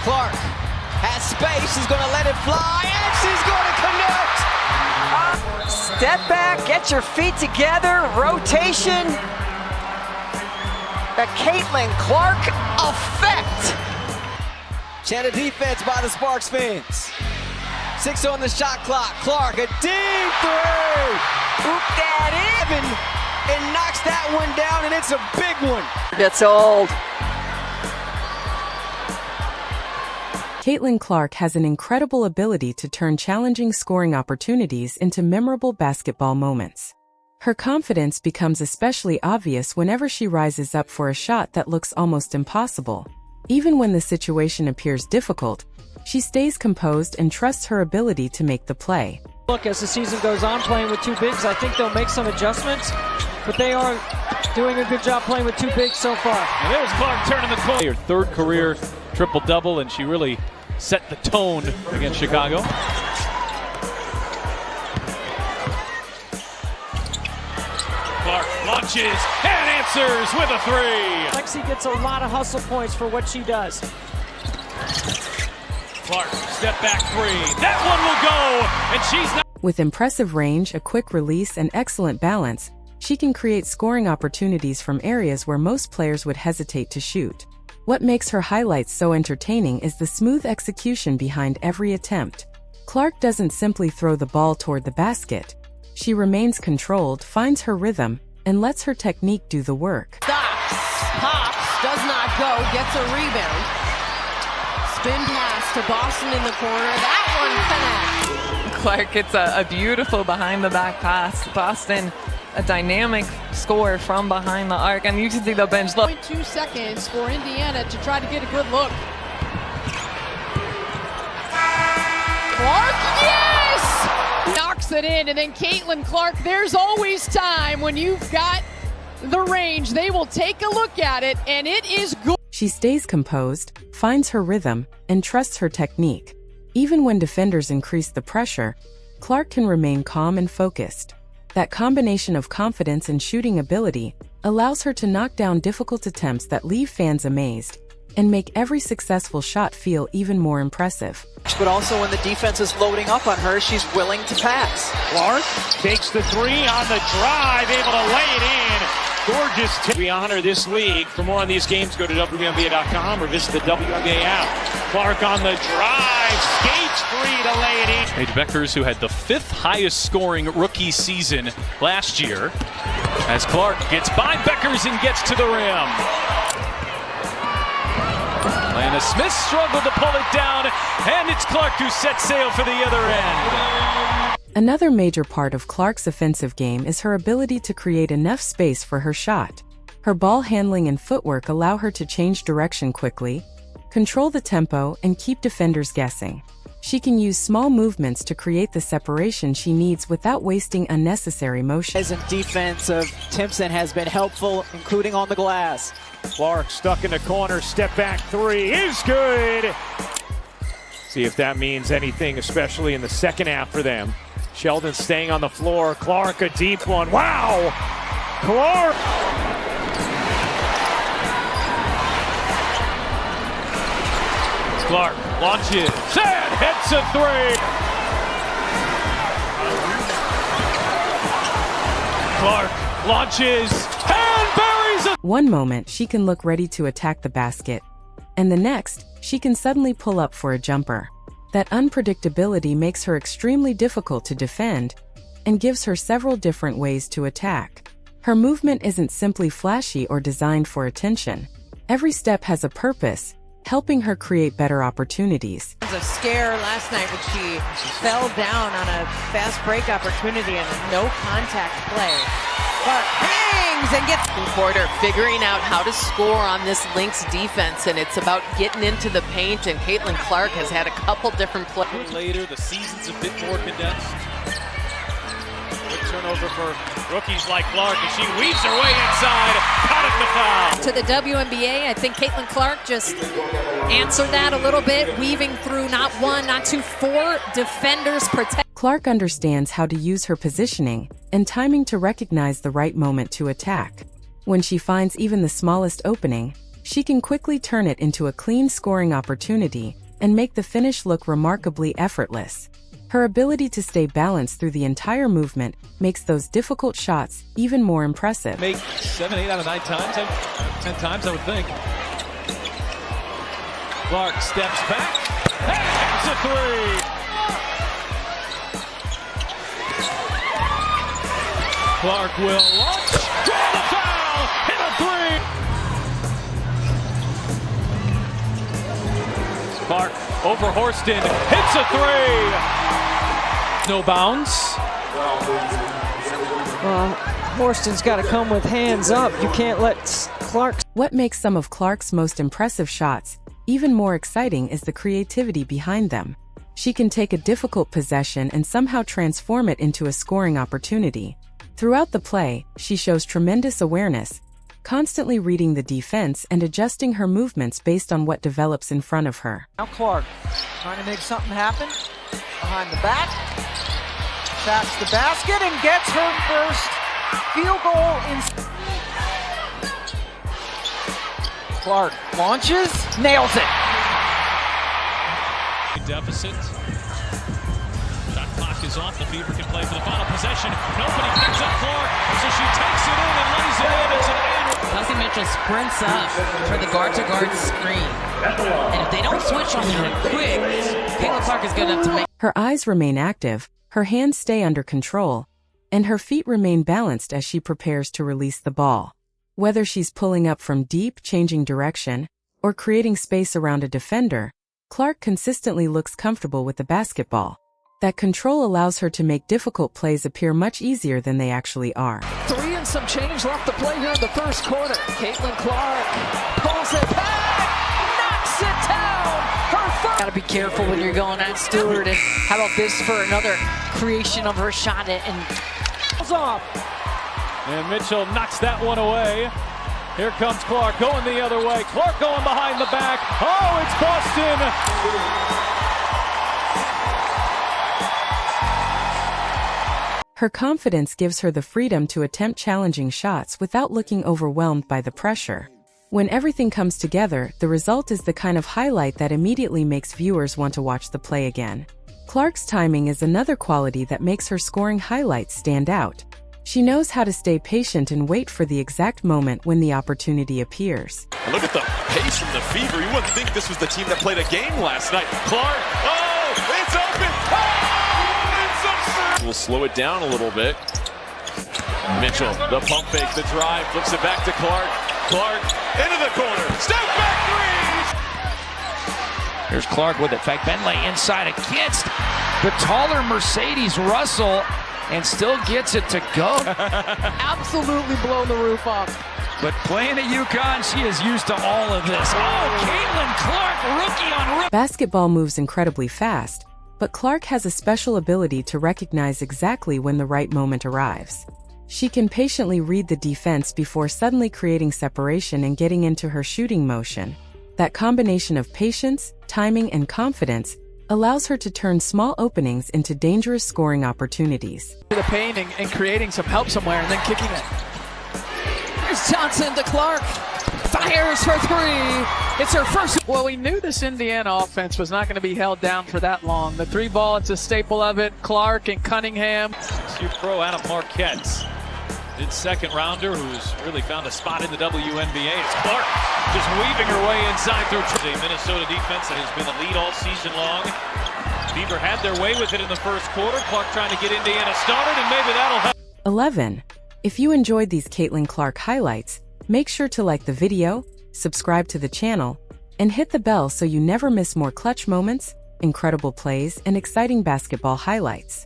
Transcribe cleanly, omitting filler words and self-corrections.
Clark has space, she's gonna let it fly, and she's gonna connect! Step back, get your feet together, rotation. The Caitlin Clark effect. Chant of defense by the Sparks fans. 6 on the shot clock. Clark, a deep three. Oop that in. And knocks that one down, and it's a big one. Gets old. Caitlin Clark has an incredible ability to turn challenging scoring opportunities into memorable basketball moments. Her confidence becomes especially obvious whenever she rises up for a shot that looks almost impossible. Even when the situation appears difficult, she stays composed and trusts her ability to make the play. Look, as the season goes on, playing with two bigs, I think they'll make some adjustments, but they are doing a good job playing with two bigs so far. And there's Clark turning the corner. Her third career triple-double, and she really set the tone against Chicago. Clark launches and answers with a three. Lexi gets a lot of hustle points for what she does. Clark, step back three. That one will go, and she's not. With impressive range, a quick release, and excellent balance, she can create scoring opportunities from areas where most players would hesitate to shoot. What makes her highlights so entertaining is the smooth execution behind every attempt. Clark doesn't simply throw the ball toward the basket. She remains controlled, finds her rhythm, and lets her technique do the work. Stops, pops, does not go, gets a rebound. Spin pass to Boston in the corner. That one connects. Clark gets a beautiful behind-the-back pass. Boston, a dynamic score from behind the arc, and you can see the bench look. 0.2 seconds for Indiana to try to get a good look. Clark, yes! Knocks it in, and then Caitlin Clark, there's always time when you've got the range. They will take a look at it, and it is good. She stays composed, finds her rhythm, and trusts her technique. Even when defenders increase the pressure, Clark can remain calm and focused. That combination of confidence and shooting ability allows her to knock down difficult attempts that leave fans amazed and make every successful shot feel even more impressive. But also when the defense is loading up on her, she's willing to pass. Clark takes the three on the drive, able to lay it in. Gorgeous tip. We honor this league. For more on these games, go to WNBA.com or visit the WNBA app. Clark on the drive, skates free to lay it in. Paige Bueckers, who had the 5th highest scoring rookie season last year, as Clark gets by Bueckers and gets to the rim. Lana Smith struggled to pull it down, and it's Clark who sets sail for the other end. Another major part of Clark's offensive game is her ability to create enough space for her shot. Her ball handling and footwork allow her to change direction quickly, control the tempo, and keep defenders guessing. She can use small movements to create the separation she needs without wasting unnecessary motion. As in defense of Timpson has been helpful, including on the glass. Clark stuck in the corner, step back three is good. See if that means anything, especially in the second half for them. Sheldon staying on the floor. Clark, a deep one. Wow! Clark! Clark launches and hits a three. Clark launches and buries a... One moment, she can look ready to attack the basket, and the next, she can suddenly pull up for a jumper. That unpredictability makes her extremely difficult to defend and gives her several different ways to attack. Her movement isn't simply flashy or designed for attention. Every step has a purpose, helping her create better opportunities. It was a scare last night when she fell down on a fast break opportunity and a no contact play. Clark hangs and gets quarter, figuring out how to score on this Lynx defense, and it's about getting into the paint, and Caitlin Clark has had a couple different plays. Later, the season's a bit more condensed. Good turnover for rookies like Clark, and she weaves her way inside, caught it the foul. to the WNBA. I think Caitlin Clark just answered that a little bit, weaving through not one, not two, four defenders protect. Clark understands how to use her positioning and timing to recognize the right moment to attack. When she finds even the smallest opening, She can quickly turn it into a clean scoring opportunity and make the finish look remarkably effortless. Her ability to stay balanced through the entire movement makes those difficult shots even more impressive. Make 7, 8 out of 9 times, 10 times I would think. Clark steps back, and hits a three! Clark will launch, draw the foul, hit a three! Clark over Horston, hits a three! No bounds. Horston's got to come with hands up. You can't let Clark. What makes some of Clark's most impressive shots even more exciting is the creativity behind them. She can take a difficult possession and somehow transform it into a scoring opportunity. Throughout the play, she shows tremendous awareness, constantly reading the defense and adjusting her movements based on what develops in front of her. Now Clark trying to make something happen. Behind the back. Taps the basket and gets her first field goal in. Clark launches, nails it. Deficit. Shot clock is off. The Fever can play for the final possession. Nobody picks up Clark, so she takes it in and lays it in. It's an and. Kelsey Mitchell sprints up for the guard-to-guard screen. And if they don't switch on her quick, Caitlin Clark is good enough to make. Her eyes remain active, her hands stay under control, and her feet remain balanced as she prepares to release the ball. Whether she's pulling up from deep, changing direction, or creating space around a defender, Clark consistently looks comfortable with the basketball. That control allows her to make difficult plays appear much easier than they actually are. 3 and some change left to play here in the first quarter. Caitlin Clark pulls it back, knocks it down. Her first. Got to be careful when you're going at Stewart. And how about this for another creation of her shot and Off. And Mitchell knocks that one away. Here comes Clark going the other way. Clark going behind the back. Oh, it's Boston. Her confidence gives her the freedom to attempt challenging shots without looking overwhelmed by the pressure. When everything comes together, the result is the kind of highlight that immediately makes viewers want to watch the play again. Clark's timing is another quality that makes her scoring highlights stand out. She knows how to stay patient and wait for the exact moment when the opportunity appears. And look at the pace from the Fever. You wouldn't think this was the team that played a game last night. Clark, oh, it's open. Oh, it's absurd. We'll slow it down a little bit. Mitchell, the pump fake, the drive, flips it back to Clark. Clark, into the corner. Step back three. Here's Clark with it. Bentley inside against the taller Mercedes Russell and still gets it to go. Absolutely blown the roof off. But playing at UConn, she is used to all of this. Oh, Caitlin Clark, rookie on rookie. Basketball moves incredibly fast, but Clark has a special ability to recognize exactly when the right moment arrives. She can patiently read the defense before suddenly creating separation and getting into her shooting motion. That combination of patience, timing, and confidence allows her to turn small openings into dangerous scoring opportunities. The paint and creating some help somewhere and then kicking it. Here's Johnson to Clark. Fires for 3. It's her first. Well, we knew this Indiana offense was not going to be held down for that long. The 3-ball, it's a staple of it. Clark and Cunningham. New pro out of Marquette. It's second rounder who's really found a spot in the WNBA. It's Clark just weaving her way inside through a Minnesota defense that has been the lead all season long. Beaver had their way with it in the first quarter. Clark trying to get Indiana started, and maybe that'll help. 11. If you enjoyed these Caitlin Clark highlights, make sure to like the video, subscribe to the channel, and hit the bell so you never miss more clutch moments, incredible plays, and exciting basketball highlights.